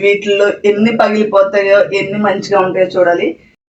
వీటిల్లో ఎన్ని పగిలిపోతాయో ఎన్ని మంచిగా ఉంటాయో చూడాలి.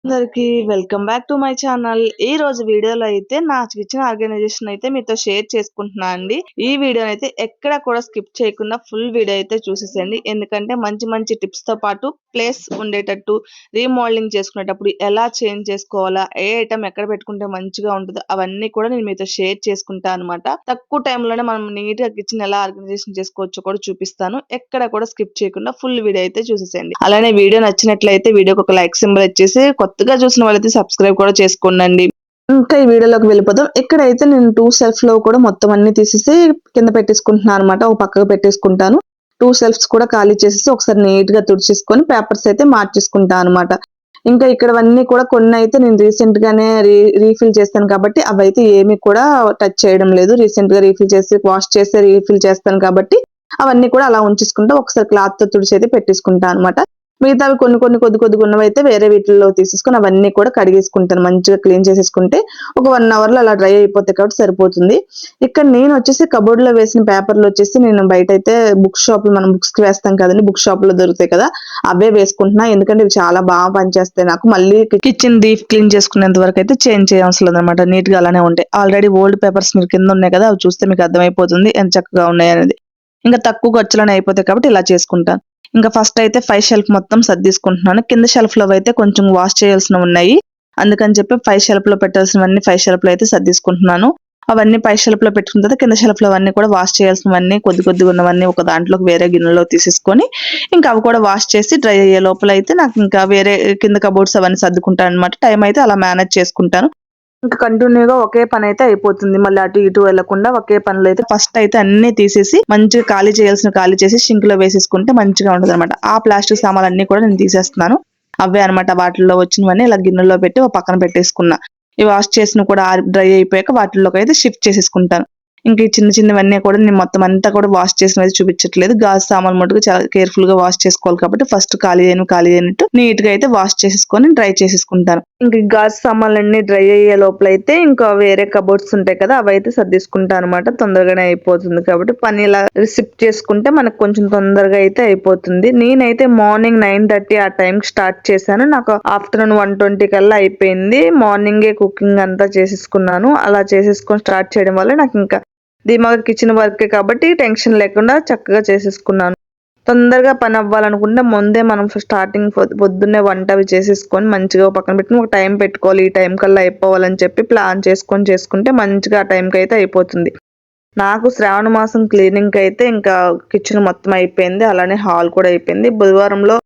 అందరికి welcome back to my channel. ఈ రోజు వీడియోలో అయితే నా కిచెన్ ఆర్గనైజేషన్ అయితే మీతో షేర్ చేసుకుంటున్నా అండి. ఈ వీడియో అయితే ఎక్కడ కూడా స్కిప్ చేయకుండా ఫుల్ వీడియో అయితే చూసేసేయండి. ఎందుకంటే మంచి మంచి టిప్స్ తో పాటు ప్లేస్ ఉండేటట్టు రీమోడలింగ్ చేసుకునేటప్పుడు ఎలా చేంజ్ చేసుకోవాలా, ఏ ఐటమ్ ఎక్కడ పెట్టుకుంటే మంచిగా ఉంటుందో అవన్నీ కూడా నేను మీతో షేర్ చేసుకుంటా అనమాట. తక్కువ టైంలోనే మనం నీట్ గా కిచెన్ ఎలా ఆర్గనైజేషన్ చేసుకోవచ్చో కూడా చూపిస్తాను. ఎక్కడ కూడా స్కిప్ చేయకుండా ఫుల్ వీడియో అయితే చూసేసేయండి. అలానే వీడియో నచ్చినట్లయితే వీడియోకి ఒక లైక్ సింబల్ ఇచ్చేసి కొత్తగా చూసిన వాళ్ళైతే సబ్స్క్రైబ్ కూడా చేసుకోండి. ఇంకా ఈ వీడియోలోకి వెళ్ళిపోదాం. ఇక్కడైతే నేను 2 సెల్ఫ్ లో కూడా మొత్తం అన్ని తీసేసి కింద పెట్టేసుకుంటున్నాను అనమాట. ఒక పక్కకు పెట్టేసుకుంటాను. 2 సెల్ఫ్స్ కూడా ఖాళీ చేసేసి ఒకసారి నీట్ గా తుడిచేసుకొని పేపర్స్ అయితే మార్చేసుకుంటాను అనమాట. ఇంకా ఇక్కడవన్నీ కూడా కొన్ని అయితే నేను రీసెంట్ గానే రీఫిల్ చేస్తాను కాబట్టి అవైతే ఏమి కూడా టచ్ చేయడం లేదు. రీసెంట్ గా రీఫిల్ చేసి వాష్ చేసి రీఫిల్ చేస్తాను కాబట్టి అవన్నీ కూడా అలా ఉంచేసుకుంటూ ఒకసారి క్లాత్ తో తుడిచి అయితే పెట్టేసుకుంటాను అనమాట. మిగతావి కొన్ని కొద్దిగా ఉన్నవైతే వేరే వీటిల్లో తీసేసుకొని అవన్నీ కూడా కడిగేసుకుంటాను. మంచిగా క్లీన్ చేసేసుకుంటే ఒక 1 అవర్ లో అలా డ్రై అయిపోతాయి కాబట్టి సరిపోతుంది. ఇక్కడ నేను వచ్చేసి కబోర్డ్ లో వేసిన పేపర్లు వచ్చేసి నేను బయట అయితే బుక్ షాప్ లో మనం బుక్స్ కి వేస్తాం కదండి, బుక్ షాప్ లో దొరుకుతాయి కదా, అవే వేసుకుంటున్నా. ఎందుకంటే ఇవి చాలా బాగా పనిచేస్తాయి నాకు. మళ్ళీ కిచెన్ డీప్ క్లీన్ చేసుకునేంత వరకు అయితే చేంజ్ చేయవలసిన లేదనమాట. నీట్ గా అలానే ఉంటాయి. ఆల్రెడీ ఓల్డ్ పేపర్స్ మీరు కింద ఉన్నాయి కదా, అవి చూస్తే మీకు అర్థమైపోతుంది ఎంత చక్కగా ఉన్నాయి అనేది. ఇంకా తక్కువ ఖర్చులోనే అయిపోతాయి కాబట్టి ఇలా చేసుకుంటాను. ఇంకా ఫస్ట్ అయితే 5 షెల్ఫ్ మొత్తం సర్దిసుకుంటున్నాను. కింద షెల్ఫ్ లో అయితే కొంచెం వాష్ చేయాల్సినవి ఉన్నాయి. అందుకని చెప్పి 5 షెల్ఫ్ లో పెట్టాల్సినవన్నీ 5 షెల్ఫ్ లో అయితే సర్దిసుకుంటున్నాను. అవన్నీ 5 షెల్ఫ్ లో పెట్టుకున్న తర్వాత కింద షెల్ఫ్ లో అవన్నీ కూడా వాష్ చేయాల్సినవన్నీ కొద్దిగా ఉన్నవన్నీ ఒక దాంట్లోకి వేరే గిన్నెలో తీసేసుకొని ఇంకా అవి కూడా వాష్ చేసి డ్రై అయ్యే లోపల అయితే నాకు ఇంకా వేరే కింద కబోర్డ్స్ అవన్నీ సర్దుకుంటాను అనమాట. టైం అయితే అలా మేనేజ్ చేసుకుంటాను. ఇంకా కంటిన్యూగా ఒకే పని అయితే అయిపోతుంది. మళ్ళీ అటు ఇటు వెళ్లకుండా ఒకే పనులు అయితే ఫస్ట్ అయితే అన్ని తీసేసి మంచిగా ఖాళీ చేసి సింక్ లో వేసేసుకుంటే మంచిగా ఉంటుంది అనమాట. ఆ ప్లాస్టిక్ సామాన్లు అన్ని కూడా నేను తీసేస్తున్నాను. అవే అనమాట. వాటిల్లో వచ్చినవన్నీ ఇలా గిన్నెలో పెట్టి ఒక పక్కన పెట్టేసుకున్నా. ఈ వాష్ చేసిన కూడా డ్రై అయిపోయాక వాటిలోకి అయితే షిఫ్ట్ చేసేసుకుంటాను. ఇంకా ఈ చిన్నవన్నీ కూడా నేను మొత్తం అంతా కూడా వాష్ చేసినది చూపించట్లేదు. గాజు సామాన్ మటుకు చాలా కేర్ఫుల్ గా వాష్ చేసుకోవాలి కాబట్టి ఫస్ట్ ఖాళీ అయినట్టు నీట్ గా అయితే వాష్ చేసేసుకొని డ్రై చేసేసుకుంటాను. ఇంకా గాజు సామాన్లన్నీ డ్రై అయ్యే లోపల అయితే ఇంకా వేరే కబోర్డ్స్ ఉంటాయి కదా, అవి అయితే సర్దిసుకుంటాను అనమాట. తొందరగానే అయిపోతుంది కాబట్టి పని ఇలా రిసిప్ట్ చేసుకుంటే మనకు కొంచెం తొందరగా అయితే అయిపోతుంది. నేనైతే మార్నింగ్ 9:30 ఆ టైం స్టార్ట్ చేశాను. నాకు ఆఫ్టర్నూన్ 1:20 కల్లా అయిపోయింది. మార్నింగే కుకింగ్ అంతా చేసేసుకున్నాను. అలా చేసేసుకొని స్టార్ట్ చేయడం వల్ల నాకు ఇంకా ధీమాగా కిచెన్ వర్కే కాబట్టి టెన్షన్ లేకుండా చక్కగా చేసేసుకున్నాను. తొందరగా పని అవ్వాలనుకుంటే ముందే మనం స్టార్టింగ్ పొద్దున్నే వంట అవి చేసేసుకొని మంచిగా పక్కన పెట్టుకుని ఒక టైం పెట్టుకోవాలి, ఈ టైం కల్లా అయిపోవాలని చెప్పి ప్లాన్ చేసుకుంటే మంచిగా ఆ టైంకి అయితే అయిపోతుంది. నాకు శ్రావణ మాసం క్లీనింగ్ అయితే ఇంకా కిచెన్ మొత్తం అయిపోయింది. అలానే హాల్ కూడా అయిపోయింది. బుధవారంలో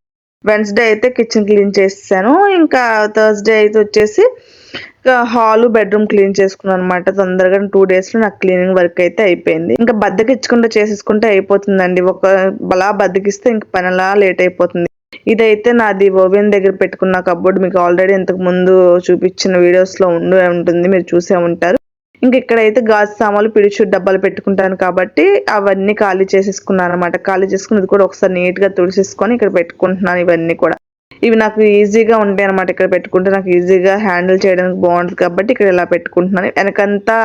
వెన్స్డే అయితే కిచెన్ క్లీన్ చేసేసాను. ఇంకా థర్స్డే అయితే వచ్చేసి హాల్ బెడ్రూమ్ క్లీన్ చేసుకున్నాను అనమాట. తొందరగా 2 days లో నాకు క్లీనింగ్ వర్క్ అయితే అయిపోయింది. ఇంకా బద్దకిచ్చుకుంటూ చేసేసుకుంటే అయిపోతుందండి. బలా బద్దకిస్తే ఇంక పని అలా లేట్ అయిపోతుంది. ఇదైతే నాది ఓవెన్ దగ్గర పెట్టుకున్న కబోర్డ్. మీకు ఆల్రెడీ ఇంతకు ముందు చూపించిన వీడియోస్ లో ఉంటుంది, మీరు చూసే ఉంటారు. ఇంకా ఇక్కడైతే గాజు సామాన్లు పిడిచు డబ్బాలు పెట్టుకుంటాను కాబట్టి అవన్నీ ఖాళీ చేసేసుకున్నాను అనమాట. ఖాళీ చేసుకుని ఇది కూడా ఒకసారి నీట్ గా తుడిసేసుకొని ఇక్కడ పెట్టుకుంటున్నాను. ఇవన్నీ కూడా ఇవి నాకు ఈజీగా ఉంటాయి అనమాట. ఇక్కడ పెట్టుకుంటే నాకు ఈజీగా హ్యాండిల్ చేయడానికి బాగుంటుంది కాబట్టి ఇక్కడ ఇలా పెట్టుకుంటున్నాను. వెనకంతా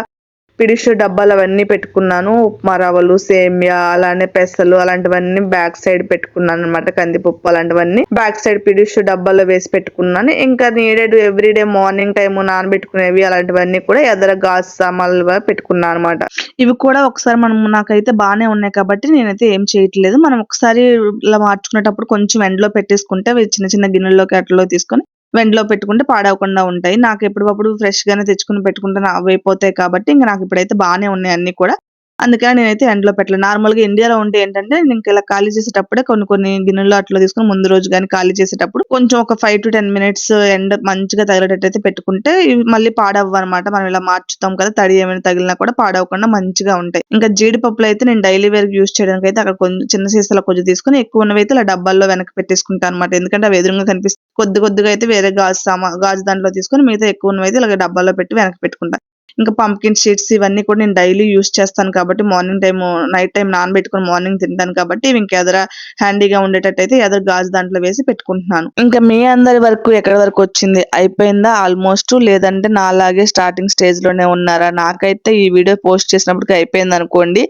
పిడిషు డబ్బాలు అవన్నీ పెట్టుకున్నాను. ఉప్మా రవ్వలు, సేమియా, అలానే పెసలు అలాంటివన్నీ బ్యాక్ సైడ్ పెట్టుకున్నాను అనమాట. కందిపప్పు అలాంటివన్నీ బ్యాక్ సైడ్ పిడిషు డబ్బాలో వేసి పెట్టుకున్నాను. ఇంకా నీడెడ్ ఎవ్రీడే మార్నింగ్ టైం నానబెట్టుకునేవి అలాంటివన్నీ కూడా ఎదర గాజు సామాన్లు పెట్టుకున్నాను అనమాట. ఇవి కూడా ఒకసారి నాకైతే బాగానే ఉన్నాయి కాబట్టి నేనైతే ఏం చేయట్లేదు. మనం ఒకసారి ఇలా మార్చుకునేటప్పుడు కొంచెం ఎండలో పెట్టేసుకుంటే అవి చిన్న గిన్నెల్లోకి అట్లలో తీసుకొని వెంటలో పెట్టుకుంటే పాడవకుండా ఉంటాయి. నాకు ఎప్పటికప్పుడు ఫ్రెష్ గానే తెచ్చుకుని పెట్టుకుంటే అవి అయిపోతాయి కాబట్టి ఇంకా నాకు ఇప్పుడైతే బాగానే ఉన్నాయి అన్ని కూడా. అందుకని నేనైతే ఎండలో పెట్టలేదు. నార్మల్ గా ఇండియాలో ఉంటే ఏంటంటే నేను ఇలా ఖాళీ చేసేటప్పుడే కొన్ని గిన్నెల్లో అట్లా తీసుకుని ముందు రోజు కానీ ఖాళీ చేసేటప్పుడు కొంచెం ఒక 5 to 10 minutes ఎండ మంచిగా తగిలేటట్టు అయితే పెట్టుకుంటే ఇవి మళ్ళీ పాడవ్వు అనమాట. మనం ఇలా మార్చుతాం కదా, తడి ఏమైనా తగిలినా కూడా పాడవకుండా మంచిగా ఉంటాయి. ఇంకా జీడిపప్పులు అయితే నేను డైలీ వేర్ యూస్ చేయడానికి అయితే అక్కడ కొంచెం చిన్న సీసాలో కొంచెం తీసుకుని ఎక్కువ ఉన్నవి అయితే ఇలా డబ్బాల్లో వెనక్కి పెట్టేసుకుంటాను అనమాట. ఎందుకంటే అవి ఎదురుగా కనిపిస్తుంది. కొద్దిగా అయితే వేరే గాజు దాంట్లో తీసుకొని మిగతా ఎక్కువ ఉన్నవి అయితే ఇలా డబ్బాల్లో పెట్టి వెనక్కి పెట్టుకుంటాను. ఇంకా పంప్కిన్ షీట్స్ ఇవన్నీ కూడా నేను డైలీ యూస్ చేస్తాను కాబట్టి మార్నింగ్ టైం నైట్ టైం నానబెట్టుకుని మార్నింగ్ తింటాను కాబట్టి ఇవి ఇంకా ఎదర హ్యాండీగా ఉండేటట్టు అయితే ఎదర గాజు దాంట్లో వేసి పెట్టుకుంటున్నాను. ఇంకా మీ అందరి వరకు ఎక్కడి వరకు వచ్చింది, అయిపోయిందా ఆల్మోస్ట్, లేదంటే నాలాగే స్టార్టింగ్ స్టేజ్ లోనే ఉన్నారా? నాకైతే ఈ వీడియో పోస్ట్ చేసినప్పటికీ అయిపోయింది అనుకోండి.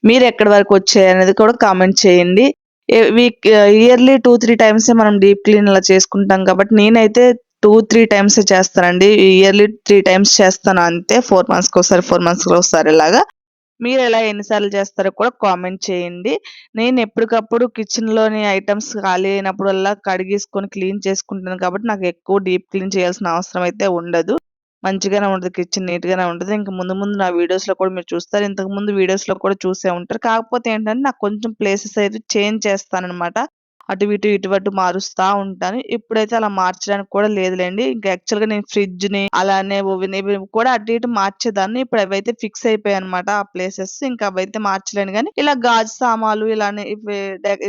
మీరు ఎక్కడి వరకు వచ్చాయనేది కూడా కామెంట్ చేయండి. ఇయర్లీ 2-3 టైమ్స్ మనం డీప్ క్లీన్ అలా చేసుకుంటాం కాబట్టి నేనైతే 2-3 టైమ్స్ చేస్తానండి. ఇయర్లీ 3 టైమ్స్ చేస్తాను అంతే. 4 మంత్స్‌కి ఒకసారి, 4 మంత్స్‌కి ఒకసారి ఇలాగా. మీరు ఎలా ఎన్ని సార్లు చేస్తారో కూడా కామెంట్ చేయండి. నేను ఎప్పటికప్పుడు కిచెన్‌లోని ఐటెమ్స్ ఖాళీ అయినప్పుడల్లా కడిగేసుకొని క్లీన్ చేసుకుంటాను కాబట్టి నాకు ఎక్కువ డీప్ క్లీన్ చేయాల్సిన అవసరం అయితే ఉండదు. మంచిగానే ఉంటది. కిచెన్ నీట్‌గానే ఉంటది. ఇంక ముందు ముందు నా వీడియోస్‌లో కూడా మీరు చూస్తారు. ఇంతకుముందు వీడియోస్‌లో కూడా చూసే ఉంటారు. కాకపోతే ఏంటంటే నాకు కొంచెం ప్లేసెస్ అయితే చేంజ్ చేస్తాననమాట. అటు ఇటు, ఇటు అటు మారుస్తా ఉంటాను. ఇప్పుడైతే అలా మార్చడానికి కూడా లేదులెండి. ఇంకా యాక్చువల్‌గా నేను ఫ్రిడ్జ్‌ని అలానే ఓవెన్ ఇవి కూడా అటు ఇటు మార్చేదాన్ని. ఇప్పుడు అవైతే ఫిక్స్ అయిపోయాయన్నమాట ఆ ప్లేసెస్. ఇంకా అవైతే మార్చలేను గానీ, ఇలా గాజు సామాలు ఇలానే ఇవి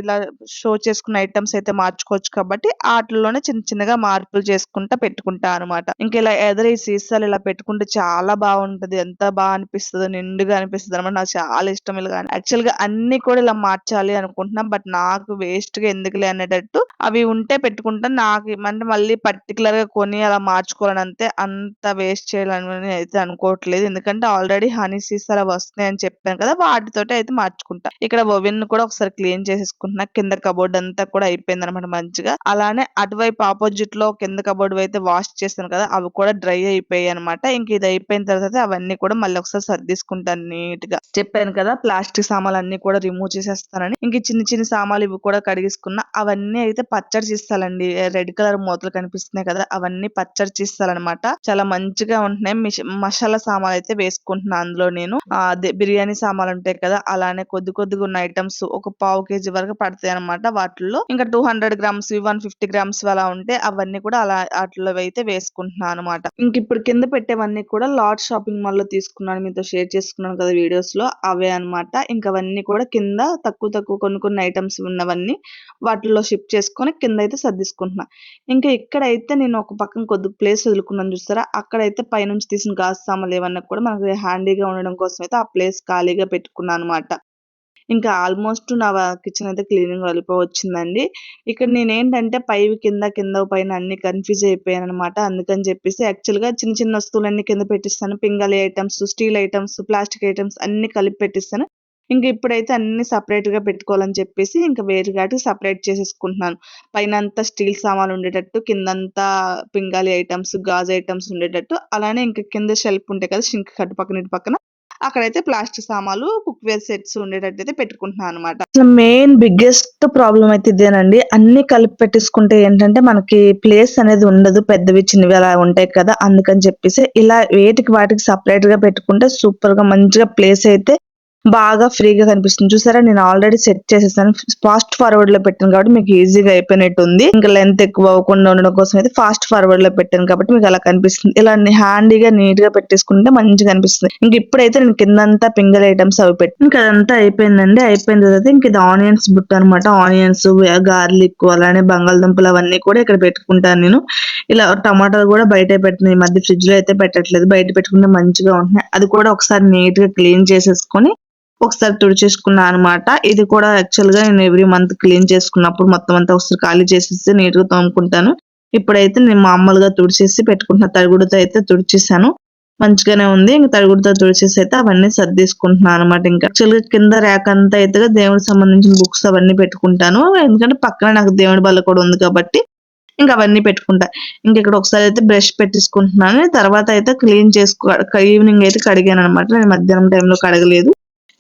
ఇలా షో చేసుకున్న ఐటెమ్స్ అయితే మార్చుకోవచ్చు కాబట్టి ఆటిల్లోనే చిన్న చిన్నగా మార్పులు చేసుకుంటా పెట్టుకుంటా అనమాట. ఇంక ఇలా ఈ సీసాలు ఇలా పెట్టుకుంటే చాలా బాగుంటది. ఎంత అనిపిస్తదో, నిండుగా అనిపిస్తదనమాట. నాకు చాలా ఇష్టం ఇలా. యాక్చువల్‌గా అన్ని కూడా ఇలా మార్చాలి అనుకుంటున్నా. బట్ నాకు వేస్ట్‌గా ఎందుకులే అనేటట్టు అవి ఉంటే పెట్టుకుంటాను. నాకు అంటే మళ్ళీ పర్టిక్యులర్‌గా కొని అలా మార్చుకోవాలని అంత వేస్ట్ చేయాలని అయితే అనుకోవట్లేదు. ఎందుకంటే ఆల్రెడీ హనీ సీసాలు అవి వస్తున్నాయని చెప్పాను కదా! వాటితోటి అయితే మార్చుకుంటా. ఇక్కడ ఓవెన్ కూడా ఒకసారి క్లీన్ చేసేసుకుంటున్నా. కింద కబోర్డ్ అంతా కూడా అయిపోయిందనమాట మంచిగా. అలానే అటువైపు ఆపోజిట్‌లో కింద కబోర్డ్ అయితే వాష్ చేశాను కదా! అవి కూడా డ్రై అయిపోయాయన్నమాట. ఇంక ఇది అయిపోయిన తర్వాత అవన్నీ కూడా మళ్ళీ ఒకసారి సర్దేసుకుంటాను నీట్‌గా. చెప్పాను కదా! ప్లాస్టిక్ సామాన్లన్నీ కూడా రిమూవ్ చేసేస్తానని. ఇంక చిన్న చిన్న సామాన్లు ఇవి కూడా కడిగేసుకున్నా. అవన్నీ అయితే పచ్చడి చేస్తాలండి. రెడ్ కలర్ మూతలు కనిపిస్తున్నాయి కదా! అవన్నీ పచ్చడి చేస్తాలనమాట. చాలా మంచిగా ఉంటున్నాయి. మసాలా సామాన్లు అయితే వేసుకుంటున్నా అందులో నేను. అదే బిర్యానీ సామాన్లు ఉంటాయి కదా! అలానే కొద్దిగా ఉన్న ఐటెమ్స్ ఒక పావు కేజీ వరకు పడతాయన్నమాట వాటిల్లో. ఇంకా 200 గ్రామ్స్ 150 గ్రామ్స్ అలా ఉంటే అవన్నీ కూడా అలా ఆటిల్లో అయితే వేసుకుంటున్నాను అనమాట. ఇంక ఇప్పుడు కింద పెట్టేవన్నీ కూడా లాట్ షాపింగ్ మాల్ లో తీసుకున్నాను. మీతో షేర్ చేసుకున్నాను కదా వీడియోస్ లో అవే అనమాట. ఇంక అవన్నీ కూడా కింద తక్కువ కొన్ని ఐటమ్స్ ఉన్నవన్నీ వాటిల్లో షిఫ్ట్ చేసుకొని కింద అయితే సర్దేసుకుంటున్నా. ఇంకా ఇక్కడైతే నేను ఒక పక్కన కొద్దిగా ప్లేస్ వదులుకున్నాను చూసారా, అక్కడైతే పైనుంచి తీసిన గాజు సామాన్లు ఏమన్నా కూడా మనకి హ్యాండీగా ఉండడం కోసం అయితే ఆ ప్లేస్ ఖాళీగా పెట్టుకున్నాను అనమాట. ఇంకా ఆల్మోస్ట్ నా కిచెన్ అయితే క్లీనింగ్ వచ్చిందండి. ఇక్కడ నేనేంటంటే పైవి కింద పైన అన్ని కన్ఫ్యూజ్ అయిపోయాననమాట. అందుకని చెప్పేసి యాక్చువల్‌గా చిన్న చిన్న వస్తువులన్నీ కింద పెట్టిస్తాను. పింగాణి items, steel items, plastic items అన్నీ కలిపి పెట్టిస్తాను. ఇంక ఇప్పుడైతే అన్ని సెపరేట్‌గా పెట్టుకోవాలని చెప్పేసి ఇంక వేరుగాటికి సెపరేట్ చేసేసుకుంటున్నాను. పైనంతా స్టీల్ సామాన్లు ఉండేటట్టు, కిందంతా పింగాణి ఐటెమ్స్, గాజు ఐటెమ్స్ ఉండేటట్టు, అలానే ఇంక కింద షెల్ఫ్ ఉంటాయి కదా! సింక్ అటు పక్కన ఇటు పక్కన అక్కడైతే ప్లాస్టిక్ సామాన్లు, కుక్‌వేర్ సెట్స్ ఉండేటట్టయితే పెట్టుకుంటున్నాను అనమాట. అసలు మెయిన్ బిగ్గెస్ట్ ప్రాబ్లమ్ అయితే ఇదేనండి. అన్ని కలిపి పెట్టేసుకుంటే ఏంటంటే మనకి ప్లేస్ అనేది ఉండదు. పెద్దవి, చిన్నవి అలా ఉంటాయి కదా! అందుకని చెప్పేసి ఇలా వాటికి సెపరేట్‌గా పెట్టుకుంటే సూపర్‌గా మంచిగా ప్లేస్ అయితే బాగా ఫ్రీగా కనిపిస్తుంది. చూసారా నేను ఆల్రెడీ సెట్ చేసేసాను. ఫాస్ట్ ఫార్వర్డ్ లో పెట్టాను కాబట్టి మీకు ఈజీగా అయిపోయినట్టు ఉంది. ఇంకా లెంత్ ఎక్కువ అవ్వకుండా ఉండడం కోసం అయితే ఫాస్ట్ ఫార్వర్డ్ లో పెట్టాను కాబట్టి మీకు అలా కనిపిస్తుంది. ఇలా హ్యాండీగా నీట్ గా పెట్టేసుకుంటే మంచిగా అనిపిస్తుంది. ఇంక ఇప్పుడైతే నేను కిందంతా పింగల్ ఐటమ్స్ అవి పెట్టి ఇంకా అదంతా అయిపోయిందండి. అయిపోయిన తర్వాత ఇంక ఇది ఆనియన్స్ బుట్ట అనమాట. ఆనియన్స్, గార్లిక్ అలానే బంగాళదుంపలు అవన్నీ కూడా ఇక్కడ పెట్టుకుంటాను నేను. ఇలా టమాటాలు కూడా బయట పెట్టిన ఈ మధ్య ఫ్రిడ్జ్ లో అయితే పెట్టట్లేదు. బయట పెట్టుకుంటే మంచిగా ఉంటున్నాయి. అది కూడా ఒకసారి నీట్ గా క్లీన్ చేసేసుకొని ఒకసారి తుడిచేసుకున్నా అనమాట. ఇది కూడా యాక్చువల్ గా నేను ఎవ్రీ మంత్ క్లీన్ చేసుకున్నప్పుడు మొత్తం అంతా ఒకసారి ఖాళీ చేసేసి నీట్ గా తోముకుంటాను. ఇప్పుడైతే నేను మామూలుగా తుడిచేసి పెట్టుకుంటున్న. తడిగుడ్డతో అయితే తుడిచేసాను. మంచిగానే ఉంది. ఇంకా తడిగుడ్డతో తుడిచేసి అయితే అవన్నీ సర్దేసుకుంటున్నాను అనమాట. ఇంకా యాక్చువల్ గా కింద ర్యాక్ అంతా అయితే దేవుడికి సంబంధించిన బుక్స్ అవన్నీ పెట్టుకుంటాను. ఎందుకంటే పక్కన నాకు దేవుడి బల్ల కూడా ఉంది కాబట్టి ఇంకా అవన్నీ పెట్టుకుంటా. ఇంక ఇక్కడ ఒకసారి అయితే బ్రష్ పెట్టేసుకుంటున్నాను. తర్వాత అయితే క్లీన్ ఈవినింగ్ అయితే కడిగాను అనమాట. నేను మధ్యాహ్నం టైంలో కడగలేదు.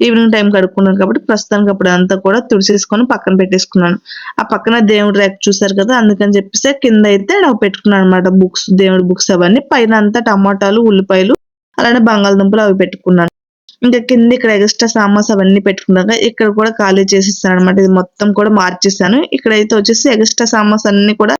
ఈవినింగ్ టైం కడుక్కున్నాను కాబట్టి ప్రస్తుతానికి అప్పుడు అంతా కూడా తుడిచేసుకొని పక్కన పెట్టేసుకున్నాను. ఆ పక్కన దేవుడి ర్యాక్ చూసారు కదా, అందుకని చెప్పేసి కింద అయితే నాకు పెట్టుకున్నాను అనమాట బుక్స్, దేవుడి బుక్స్ అవన్నీ. పైన అంతా టమాటాలు, ఉల్లిపాయలు అలానే బంగాళదుంపలు అవి పెట్టుకున్నాను. ఇంకా కింద ఇక్కడ ఎక్స్ట్రా సామాన్స్ అవన్నీ పెట్టుకున్నాక ఇక్కడ కూడా ఖాళీ చేసేస్తాను అనమాట. ఇది మొత్తం కూడా మార్చేసాను. ఇక్కడైతే వచ్చేసి ఎక్స్ట్రా సామాన్స్ అన్ని కూడా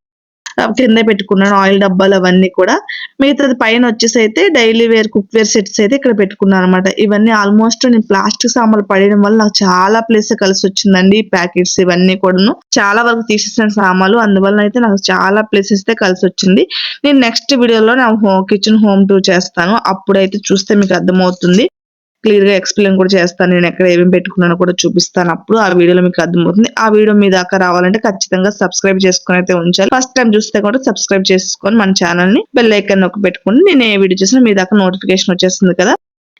కింద పెట్టుకున్నాను. ఆయిల్ డబ్బాలు అవన్నీ కూడా. మిగతాది పైన వచ్చేసి అయితే daily wear cookware sets అయితే ఇక్కడ పెట్టుకున్నాను అనమాట. ఇవన్నీ ఆల్మోస్ట్ నేను ప్లాస్టిక్ సామాన్లు పడేయడం వల్ల నాకు చాలా ప్లేస్ కలిసి వచ్చిందండి. ఈ ప్యాకెట్స్ ఇవన్నీ కూడాను చాలా వరకు తీసేసిన సామాన్లు, అందువల్ల అయితే నాకు చాలా ప్లేసెస్ అయితే కలిసి వచ్చింది. నేను నెక్స్ట్ వీడియోలో నా కిచెన్ హోమ్ టూర్ చేస్తాను. అప్పుడైతే చూస్తే మీకు అర్థమవుతుంది. క్లియర్ గా ఎక్స్ప్లెయిన్ కూడా చేస్తాను. నేను ఎక్కడ ఏమేమి పెట్టుకున్నానో కూడా చూపిస్తాను. అప్పుడు ఆ వీడియోలో మీకు అర్థమవుతుంది. ఆ వీడియో మీ దాకా రావాలంటే ఖచ్చితంగా సబ్స్క్రైబ్ చేసుకుని అయితే ఉంచాలి. ఫస్ట్ టైం చూస్తే కూడా సబ్స్క్రైబ్ చేసుకొని మన ఛానల్ ని బెల్ ఐకాన్ నొక్కి పెట్టుకుని నేను ఏ వీడియో చేసినా మీ దాకా నోటిఫికేషన్ వచ్చేస్తుంది కదా.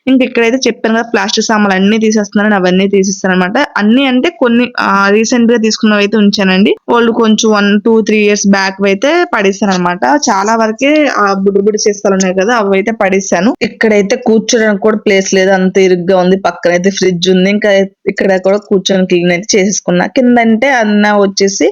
ఇంక ఇక్కడైతే చెప్పాను కదా ప్లాస్టిక్ సామాన్లు అన్ని తీసేస్తున్నాను, అవన్నీ తీసేస్తాను అనమాట. అన్ని అంటే కొన్ని రీసెంట్ గా తీసుకున్నవి అయితే ఉంచానండి. వాళ్ళు కొంచెం 1-2-3 ఇయర్స్ బ్యాక్ అయితే పడేసాను అనమాట. చాలా వరకే బుడ్డి బుడ్డి చేస్తాలు ఉన్నాయి కదా అవి అయితే పడేసాను. ఇక్కడైతే కూర్చోడానికి కూడా ప్లేస్ లేదు, అంత ఇరుగ్గా ఉంది. పక్కన అయితే ఫ్రిడ్జ్ ఉంది. ఇంకా ఇక్కడ కూడా కూర్చొని క్లీన్ అయితే చేసేసుకున్నా. కింద అంటే అన్న వచ్చేసి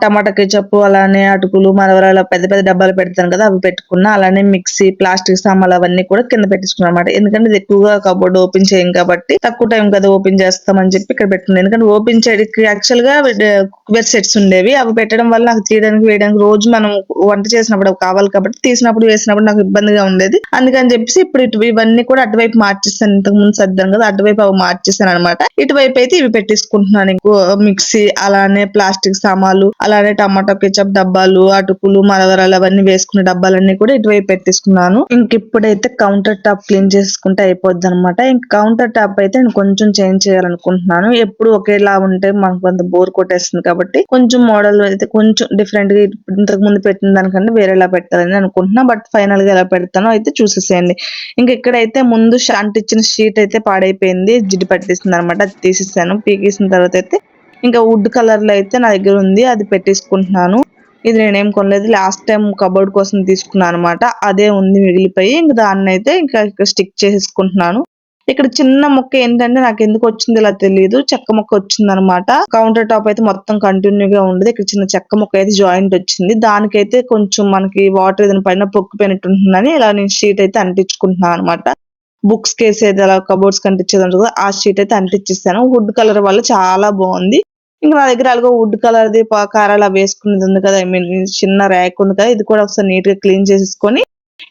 టమాటా కెచప్, అలానే అటుకులు, మరవరాల పెద్ద పెద్ద డబ్బాలు పెడతాను కదా అవి పెట్టుకున్నా. అలానే మిక్సీ, ప్లాస్టిక్ సామాన్లు అవన్నీ కూడా కింద పెట్టేసుకున్నా అనమాట. ఎందుకంటే ఇది ఎక్కువగా కబోర్డ్ ఓపెన్ చేయం కాబట్టి తక్కువ టైం కదా ఓపెన్ చేస్తామని చెప్పి ఇక్కడ పెట్టుకున్నాను. ఎందుకంటే ఓపెన్ చేయడానికి యాక్చువల్ గా కుబేర్ సెట్స్ ఉండేవి, అవి పెట్టడం వల్ల నాకు తీయడానికి వేయడానికి రోజు మనం వంట చేసినప్పుడు అవి కావాలి కాబట్టి తీసినప్పుడు వేసినప్పుడు నాకు ఇబ్బందిగా ఉండేది. అందుకని చెప్పేసి ఇప్పుడు ఇవన్నీ కూడా అటువైపు మార్చేస్తాను. ఇంతకు ముందు సర్దాను కదా అటువైపు అవి మార్చేసాను అనమాట. ఇటువైపు అయితే ఇవి పెట్టేసుకుంటున్నాను. మిక్సీ, అలానే ప్లాస్టిక్ సామాన్లు, అలానే టమాటా కెచప్ డబ్బాలు, అటుకులు, మరవరాలు అవన్నీ వేసుకునే డబ్బాలన్నీ కూడా ఇటువైపు పెట్టేసుకున్నాను. ఇంక ఇప్పుడైతే కౌంటర్ టాప్ క్లీన్ చేసుకుంటే అయిపోద్ది అనమాట. ఇంక కౌంటర్ టాప్ అయితే నేను కొంచెం చేంజ్ చేయాలనుకుంటున్నాను. ఎప్పుడు ఒకేలా ఉంటే మనకు కొంత బోర్ కొట్టేస్తుంది కాబట్టి కొంచెం మోడల్ అయితే కొంచెం డిఫరెంట్ గా ఇంతకు ముందు పెట్టిన దానికంటే వేరేలా పెట్టాలని అనుకుంటున్నా. బట్ ఫైనల్ గా ఎలా పెడతానో అయితే చూసేసేయండి. ఇంక ఇక్కడైతే ముందు అంటించిన షీట్ అయితే పాడైపోయింది, జిడ్డు పట్టేసింది అనమాట. అది తీసేసాను. పీకేసిన తర్వాత అయితే ఇంకా వుడ్ కలర్ లో అయితే నా దగ్గర ఉంది, అది పెట్టేసుకుంటున్నాను. ఇది నేనేం కొనలేదు, లాస్ట్ టైం కబోర్డ్ కోసం తీసుకున్నాను అనమాట. అదే ఉంది మిగిలిపోయి. ఇంక దాన్ని అయితే ఇంకా ఇక్కడ స్టిక్ చేసేసుకుంటున్నాను. ఇక్కడ చిన్న మొక్క ఏంటంటే నాకు ఎందుకు వచ్చింది ఇలా తెలియదు, చెక్క మొక్క వచ్చింది అనమాట. కౌంటర్ టాప్ అయితే మొత్తం కంటిన్యూగా ఉండదు, ఇక్కడ చిన్న చెక్క మొక్క అయితే జాయింట్ వచ్చింది. దానికైతే కొంచెం మనకి వాటర్ ఏదైనా పైన పొక్కుపోయినట్టు ఉంటుందని ఇలా నేను షీట్ అయితే అంటించుకుంటున్నాను అనమాట. బుక్స్ కేసు ఏదో అలా కబోర్డ్స్ కంటించేది ఉంటుంది కదా ఆ షీట్ అయితే అంటించేస్తాను. వుడ్ కలర్ వల్ల చాలా బాగుంది. ఇంకా నా దగ్గర అలాగో వుడ్ కలర్ ది కారాలు అవి వేసుకునేది ఉంది కదా, ఐ మీన్ చిన్న ర్యాక్ ఉంది కదా, ఇది కూడా ఒకసారి నీట్ గా క్లీన్ చేసేసుకొని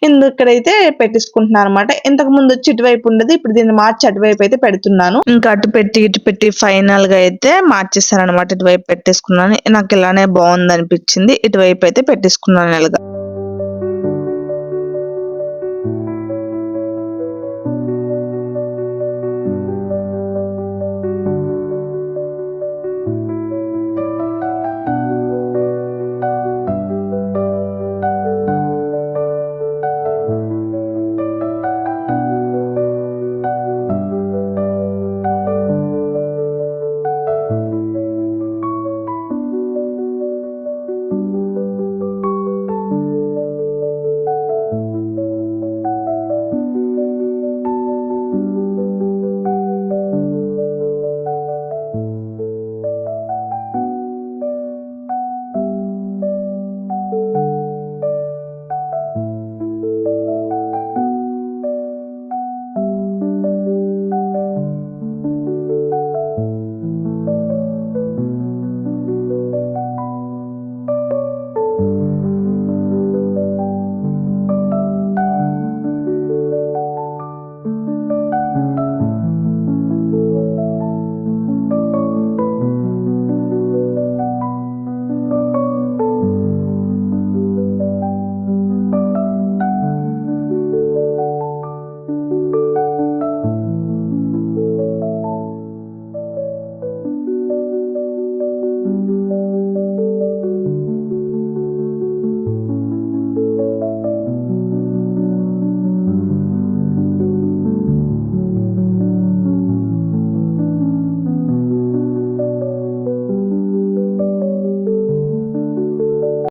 ఇక్కడైతే పెట్టేసుకుంటున్నాను అనమాట. ఇంతకు ముందు వచ్చి ఇటువైపు ఉండదు, ఇప్పుడు దీన్ని మార్చి అటువైపు అయితే పెడుతున్నాను. ఇంకా అటు పెట్టి ఇటు పెట్టి ఫైనల్ గా అయితే మార్చేస్తాను అనమాట. ఇటువైపు పెట్టేసుకున్నాను, నాకు ఇలానే బాగుంది అనిపించింది. ఇటువైపు అయితే పెట్టేసుకున్నాను ఇలాగా.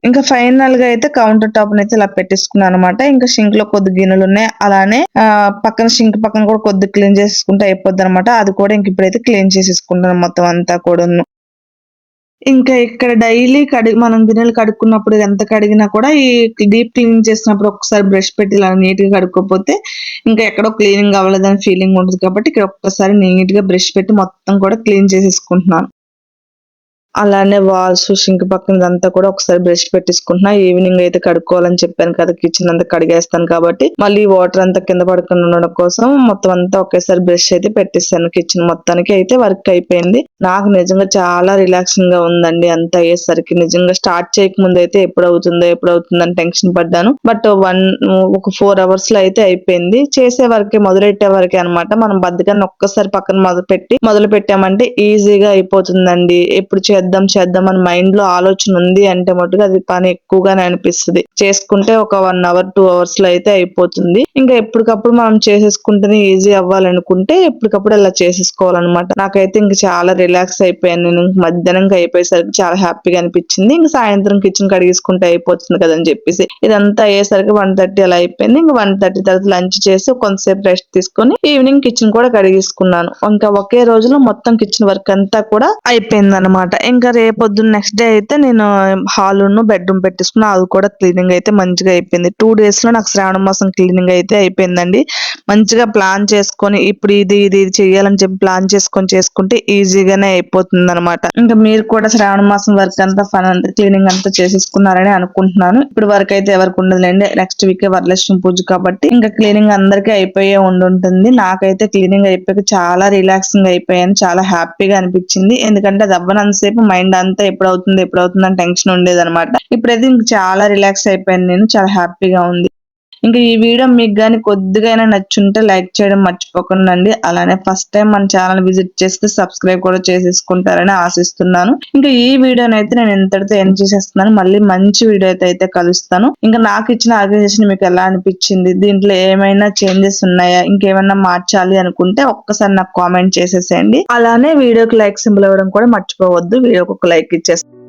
ఇంకా ఫైనల్ గా అయితే కౌంటర్ టాప్ అయితే ఇలా పెట్టేసుకున్నాను అనమాట. ఇంకా షింక్ లో కొద్ది గిన్నెలు ఉన్నాయి, అలానే పక్కన షింక్ పక్కన కూడా కొద్ది క్లీన్ చేసుకుంటే అయిపోద్ది అనమాట. అది కూడా ఇంక ఇప్పుడైతే క్లీన్ చేసేసుకుంటాను మొత్తం అంతా కూడా. ఇంకా ఇక్కడ డైలీ మనం గిన్నెలు కడుక్కున్నప్పుడు ఎంత కడిగినా కూడా ఈ డీప్ క్లీనింగ్ చేసినప్పుడు ఒకసారి బ్రష్ పెట్టి ఇలా నీట్ గా కడుక్కోపోతే ఇంకా ఎక్కడో క్లీనింగ్ అవ్వలేదని ఫీలింగ్ ఉంటుంది కాబట్టి ఇక్కడ ఒక్కసారి నీట్ గా బ్రష్ పెట్టి మొత్తం కూడా క్లీన్ చేసేసుకుంటున్నాను. అలానే వాల్స్, షింక్ పక్కన ఇదంతా కూడా ఒకసారి బ్రష్ పెట్టేసుకుంటున్నా. ఈవినింగ్ అయితే కడుక్కోవాలని చెప్పాను కదా, కిచెన్ అంతా కడిగేస్తాను కాబట్టి మళ్ళీ వాటర్ అంతా కింద పడకుండా ఉండడం కోసం మొత్తం అంతా ఒకేసారి బ్రష్ అయితే పెట్టేస్తాను. కిచెన్ మొత్తానికి అయితే వర్క్ అయిపోయింది. నాకు నిజంగా చాలా రిలాక్సింగ్ గా ఉందండి అంత అయ్యేసరికి. నిజంగా స్టార్ట్ చేయకముందు అయితే ఎప్పుడు అవుతుందని టెన్షన్ పడ్డాను. బట్ ఒక 4 hours లో అయితే అయిపోయింది. చేసే వరకే, మొదలెట్టే వరకే అనమాట. మనం బద్దకాన్ని ఒక్కసారి పక్కన మొదలు పెట్టామంటే ఈజీగా అయిపోతుందండి. ఎప్పుడు చేద్దాం చేద్దాం అని మైండ్ లో ఆలోచన ఉంది అంటే మటుకు అది పని ఎక్కువగానే అనిపిస్తుంది. చేసుకుంటే ఒక 1 అవర్ 2 అవర్స్ లో అయితే అయిపోతుంది. ఇంకా ఎప్పటికప్పుడు మనం చేసేసుకుంటేనే ఈజీ అవ్వాలనుకుంటే ఎప్పటికప్పుడు అలా చేసేసుకోవాలన్నమాట. నాకైతే ఇంకా చాలా రిలాక్స్ అయిపోయాను. నేను మధ్యాహ్నం అయిపోయేసరికి చాలా హ్యాపీగా అనిపించింది. ఇంకా సాయంత్రం కిచెన్ కడిగేసుకుంటే అయిపోతుంది కదని చెప్పేసి ఇదంతా అయ్యేసరికి 1:30 అలా అయిపోయింది. ఇంకా 1:30 తర్వాత లంచ్ చేసి కొంతసేపు రెస్ట్ తీసుకొని ఈవినింగ్ కిచెన్ కూడా కడిగేసుకున్నాను. ఇంకా ఒకే రోజులో మొత్తం కిచెన్ వర్క్ అంతా కూడా అయిపోయింది అనమాట. ఇంకా రేపొద్దున్న నెక్స్ట్ డే అయితే నేను హాల్ బెడ్రూమ్ పెట్టేసుకున్నా. అది కూడా క్లీనింగ్ అయితే మంచిగా అయిపోయింది. 2 days లో నాకు శ్రావణ మాసం క్లీనింగ్ అయితే అయిపోయిందండి. మంచిగా ప్లాన్ చేసుకొని ఇప్పుడు ఇది చెయ్యాలని చెప్పి ప్లాన్ చేసుకుంటే ఈజీగానే అయిపోతుంది అనమాట. ఇంకా మీరు కూడా శ్రావణ మాసం వర్క్ అంతా క్లీనింగ్ అంతా చేసేసుకున్నారని అనుకుంటున్నాను. ఇప్పుడు వరకు అయితే ఎవరికి ఉండదులేండి. నెక్స్ట్ వీక్ వరలక్ష్మి పూజ కాబట్టి ఇంకా క్లీనింగ్ అందరికీ అయిపోయే ఉండుంటుంది. నాకైతే క్లీనింగ్ అయిపోయాక చాలా రిలాక్సింగ్ అయిపోయాను. చాలా హ్యాపీగా అనిపించింది. ఎందుకంటే అది అవ్వనంతసేపు మైండ్ అంతా ఎప్పుడు అవుతుంది అని టెన్షన్ ఉండేది అనమాట. ఇప్పుడైతే ఇంక చాలా రిలాక్స్ అయిపోయాను. నేను చాలా హ్యాపీగా ఉంది. ఇంకా ఈ వీడియో మీకు కానీ కొద్దిగా నచ్చుంటే లైక్ చేయడం మర్చిపోకండి. అలానే ఫస్ట్ టైం మన ఛానల్ విజిట్ చేస్తే సబ్స్క్రైబ్ కూడా చేసేసుకుంటారని ఆశిస్తున్నాను. ఇంకా ఈ వీడియోని అయితే నేను ఇంతటితో ఎండ్ చేసేస్తున్నాను. మళ్ళీ మంచి వీడియో అయితే కలుస్తాను. ఇంకా నాకు ఇచ్చిన ఆర్గనైజేషన్ మీకు ఎలా అనిపించింది, దీంట్లో ఏమైనా చేంజెస్ ఉన్నాయా, ఇంకేమైనా మార్చాలి అనుకుంటే ఒక్కసారి నాకు కామెంట్ చేసేసేయండి. అలానే వీడియోకి లైక్ సింబల్ ఇవ్వడం కూడా మర్చిపోవద్దు. వీడియోకి ఒక లైక్ ఇచ్చేస్తాను.